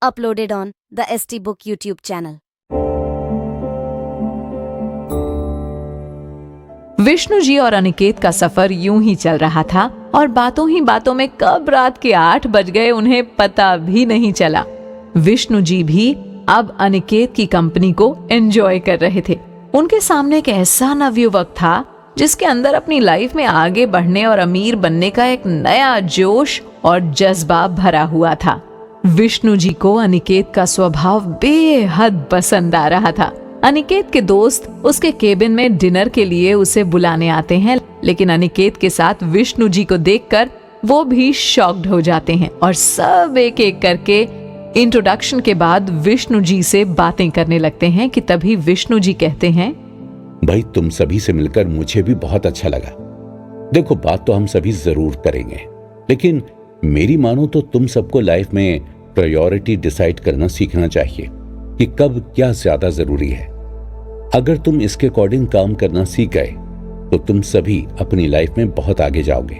Uploaded on the ST Book YouTube channel. Vishnu ji और अनिकेत का सफर यूं ही चल रहा था और बातों ही बातों में कब रात के 8 बज गए उन्हें पता भी नहीं चला। विष्णु जी भी अब अनिकेत की कंपनी को एंजॉय कर रहे थे। उनके सामने एक ऐसा नवयुवक था जिसके अंदर अपनी लाइफ में आगे बढ़ने और अमीर बनने का एक नया जोश और जज्बा भरा हुआ था। विष्णु जी को अनिकेत का स्वभाव बेहद पसंद आ रहा था। अनिकेत के दोस्त उसके केबिन में डिनर के लिए उसे बुलाने आते हैं, लेकिन अनिकेत के साथ विष्णु जी को देखकर वो भी शॉक्ड हो जाते हैं और सब एक एक करके इंट्रोडक्शन के बाद विष्णु जी से बातें करने लगते हैं कि तभी विष्णु जी कहते हैं, भाई तुम सभी से मिलकर मुझे भी बहुत अच्छा लगा। देखो बात तो हम सभी जरूर करेंगे, लेकिन मेरी मानो तो तुम सबको लाइफ में प्रायोरिटी डिसाइड करना सीखना चाहिए कि कब क्या ज्यादा जरूरी है। अगर तुम इसके अकॉर्डिंग काम करना सीख गए तो तुम सभी अपनी लाइफ में बहुत आगे जाओगे।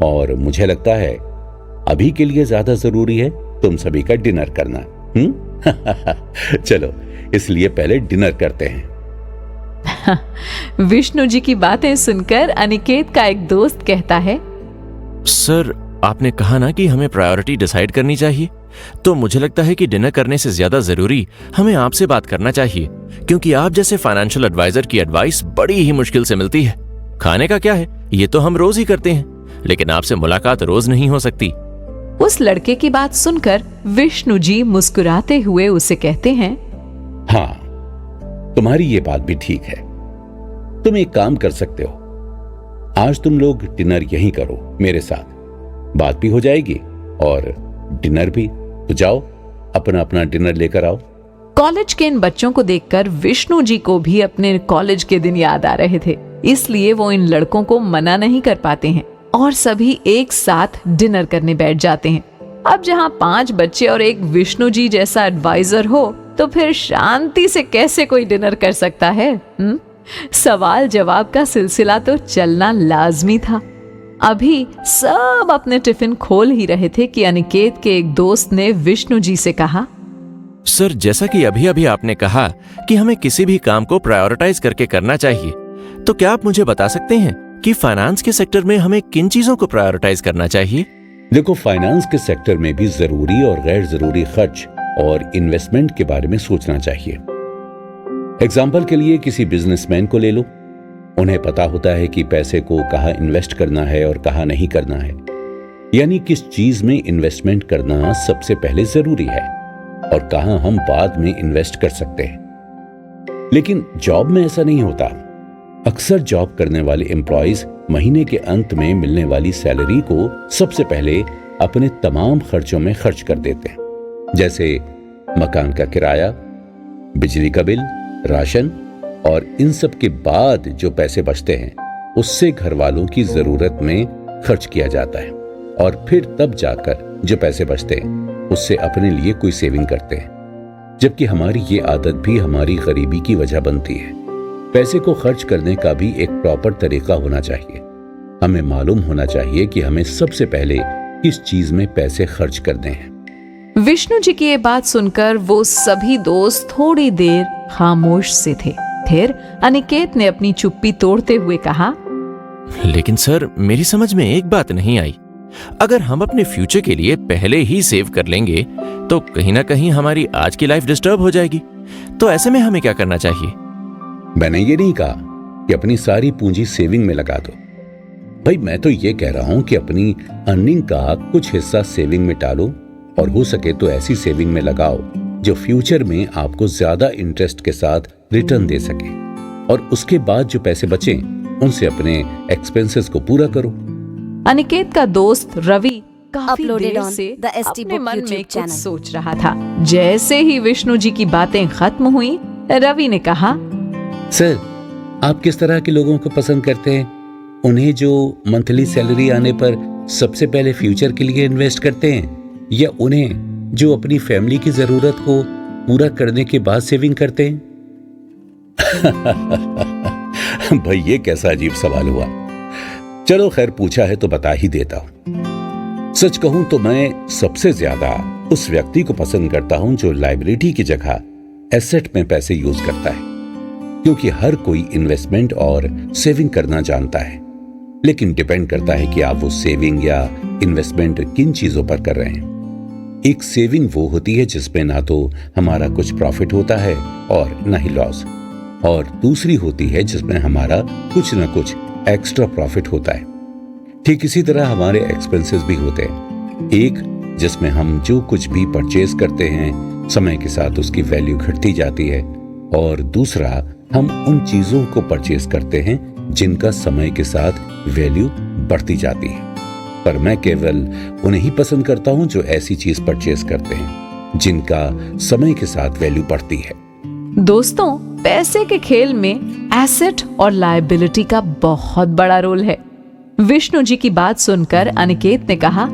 और मुझे लगता है अभी के लिए ज्यादा जरूरी है तुम सभी का डिनर करना। चलो इसलिए पहले डिनर करते हैं। विष्णु जी की बातें सुनकर अनिकेत का एक दोस्त कहता है, सर आपने कहा ना कि हमें प्रायोरिटी डिसाइड करनी चाहिए, तो मुझे लगता है कि डिनर करने से ज्यादा जरूरी हमें आपसे बात करना चाहिए, क्योंकि आप जैसे फाइनेंशियल एडवाइजर की एडवाइस बड़ी ही मुश्किल से मिलती है। खाने का क्या है, ये तो हम रोज ही करते हैं, लेकिन आपसे मुलाकात रोज नहीं हो सकती। उस लड़के की बात सुनकर विष्णु जी मुस्कुराते हुए उसे कहते हैं, हाँ तुम्हारी ये बात भी ठीक है। तुम एक काम कर सकते हो, आज तुम लोग डिनर यहीं करो मेरे साथ, बात भी हो जाएगी और डिनर भी। तो जाओ अपना अपना डिनर लेकर आओ। कॉलेज के इन बच्चों को देखकर विष्णु जी को भी अपने कॉलेज के दिन याद आ रहे थे, इसलिए वो इन लड़कों को मना नहीं कर पाते हैं और सभी एक साथ डिनर करने बैठ जाते हैं। अब जहाँ 5 बच्चे और एक विष्णु जी जैसा एडवाइजर हो तो फिर शांति से कैसे कोई डिनर कर सकता है? सवाल जवाब का सिलसिला तो चलना लाजमी था। अभी सब अपने टिफिन खोल ही रहे थे कि अनिकेत के एक दोस्त ने विष्णु जी से कहा, सर जैसा कि अभी अभी आपने कहा कि हमें किसी भी काम को प्रायोरिटाइज करके करना चाहिए, तो क्या आप मुझे बता सकते हैं कि फाइनेंस के सेक्टर में हमें किन चीजों को प्रायोरिटाइज करना चाहिए? देखो फाइनेंस के सेक्टर में भी जरूरी और गैर जरूरी खर्च और इन्वेस्टमेंट के बारे में सोचना चाहिए। एग्जाम्पल के लिए किसी बिजनेसमैन को ले लो। उन्हें पता होता है कि पैसे को कहाँ इन्वेस्ट करना है और कहाँ नहीं करना है, यानी किस चीज में इन्वेस्टमेंट करना सबसे पहले जरूरी है और कहाँ हम बाद में इन्वेस्ट कर सकते हैं। लेकिन जॉब में ऐसा नहीं होता। अक्सर जॉब करने वाले एम्प्लॉयज महीने के अंत में मिलने वाली सैलरी को सबसे पहले अपने तमाम खर्चों में खर्च कर देते हैं, जैसे मकान का किराया, बिजली का बिल, राशन, और इन सब के बाद जो पैसे बचते हैं उससे घर वालों की जरूरत में खर्च किया जाता है और फिर तब जाकर जो पैसे बचते हैं उससे अपने लिए कोई सेविंग करते हैं। जबकि हमारी ये आदत भी हमारी गरीबी की वजह बनती है। पैसे को खर्च करने का भी एक प्रॉपर तरीका होना चाहिए। हमें मालूम होना चाहिए कि हमें सबसे पहले किस चीज में पैसे खर्च करने हैं। विष्णु जी की ये बात सुनकर वो सभी दोस्त थोड़ी देर खामोश से थे। फिर अनिकेत ने अपनी चुप्पी तोड़ते हुए कहा, लेकिन सर मेरी समझ में एक बात नहीं आई। अगर हम अपने फ्यूचर के लिए पहले ही सेव कर लेंगे तो कहीं ना कहीं हमारी आज की लाइफ डिस्टर्ब हो जाएगी। तो ऐसे में हमें क्या करना चाहिए? मैंने ये नहीं कहा कि अपनी सारी पूंजी सेविंग में लगा दो। भाई मैं तो ये कह रहा हूं कि अपनी अर्निंग का कुछ हिस्सा सेविंग में डालो और हो सके तो ऐसी सेविंग में लगाओ जो फ्यूचर में आपको ज्यादा इंटरेस्ट के साथ रिटर्न दे सके, और उसके बाद जो पैसे बचें उनसे अपने एक्सपेंसेस को पूरा करो। अनिकेत का दोस्त रवि काफी Uploaded देर on से the ST अपने Book मन में YouTube कुछ channel. सोच रहा था। जैसे ही विष्णु जी की बातें खत्म हुई, रवि ने कहा, सर आप किस तरह के लोगों को पसंद करते हैं? उन्हें जो मंथली सैलरी आने पर सबसे पहले फ्यूचर के लिए इन्वेस्ट करते हैं, या उन्हें जो अपनी फैमिली की जरूरत को पूरा करने के बाद सेविंग करते हैं? भाई ये कैसा अजीब सवाल हुआ। चलो खैर पूछा है तो बता ही देता हूं। सच कहूं तो मैं सबसे ज्यादा उस व्यक्ति को पसंद करता हूं जो लायबिलिटी की जगह एसेट में पैसे यूज करता है, क्योंकि हर कोई इन्वेस्टमेंट और सेविंग करना जानता है, लेकिन डिपेंड करता है कि आप वो सेविंग या इन्वेस्टमेंट किन चीजों पर कर रहे हैं। एक सेविंग वो होती है जिसमें ना तो हमारा कुछ प्रॉफिट होता है और ना ही लॉस, और दूसरी होती है जिसमें हमारा कुछ ना कुछ एक्स्ट्रा प्रॉफिट होता है। ठीक इसी तरह हमारे एक्सपेंसेस भी होते हैं, एक जिसमें हम जो कुछ भी परचेज करते हैं समय के साथ उसकी वैल्यू घटती जाती है, और दूसरा हम उन चीजों को परचेज करते हैं जिनका समय के साथ वैल्यू बढ़ती जाती है। पर मैं केवल उन्हें ही पसंद करता हूं जो ऐसी चीज परचेज करते हैं जिनका समय के साथ वैल्यू बढ़ती है। दोस्तों, पैसे के खेल में एसेट और लायबिलिटी का बहुत बड़ा रोल है। विष्णु जी की बात सुनकर अनिकेत ने कहा,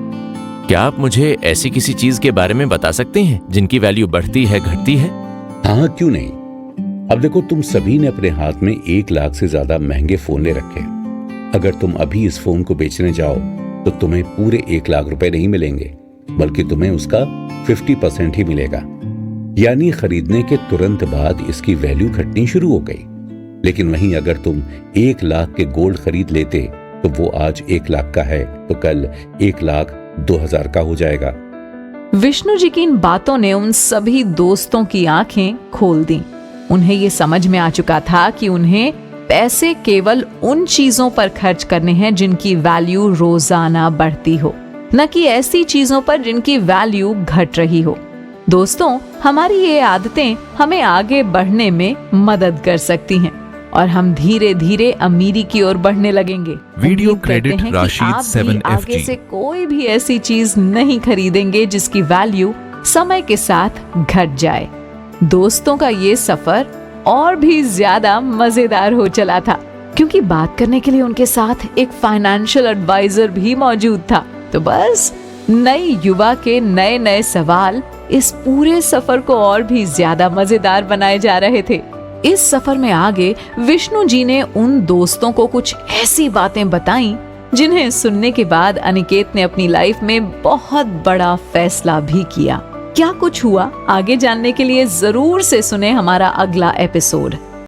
क्या आप मुझे ऐसी किसी चीज के बारे में बता सकते हैं जिनकी वैल्यू बढ़ती है, घटती है? हाँ, क्यों नहीं। अब देखो, तुम सभी ने अपने हाथ में 1 लाख से ज्यादा महंगे फोन ले रखे। अगर तुम अभी इस फोन को बेचने जाओ तो तुम्हें पूरे 1 लाख रुपए नहीं मिलेंगे, बल्कि तुम्हें उसका 50% ही मिलेगा। यानी खरीदने के तुरंत बाद इसकी वैल्यू घटनी शुरू हो गई। लेकिन वहीं अगर तुम 1 लाख के गोल्ड खरीद लेते तो वो आज 1 लाख का है तो कल 1,02,000 का हो जाएगा। विष्णु जी की इन बातों ने उन सभी दोस्तों की आंखें खोल दी। उन्हें ये समझ में आ चुका था कि उन्हें पैसे केवल उन चीजों पर खर्च करने हैं जिनकी वैल्यू रोजाना बढ़ती हो, न कि ऐसी चीजों पर जिनकी वैल्यू घट रही हो। दोस्तों, हमारी ये आदतें हमें आगे बढ़ने में मदद कर सकती हैं और हम धीरे धीरे अमीरी की ओर बढ़ने लगेंगे। वीडियो उम्मीद करते क्रेडिट हैं कि राशिद आप भी 7FG। आगे से कोई भी ऐसी चीज नहीं खरीदेंगे जिसकी वैल्यू समय के साथ घट जाए। दोस्तों का ये सफर और भी ज्यादा मजेदार हो चला था, क्योंकि बात करने के लिए उनके साथ एक फाइनेंशियल एडवाइजर भी मौजूद था। तो बस नई युवा के नए नए सवाल इस पूरे सफर को और भी ज्यादा मजेदार बनाए जा रहे थे। इस सफर में आगे विष्णु जी ने उन दोस्तों को कुछ ऐसी बातें बताई जिन्हें सुनने के बाद अनिकेत ने अपनी लाइफ में बहुत बड़ा फैसला भी किया। क्या कुछ हुआ, आगे जानने के लिए जरूर से सुने हमारा अगला एपिसोड।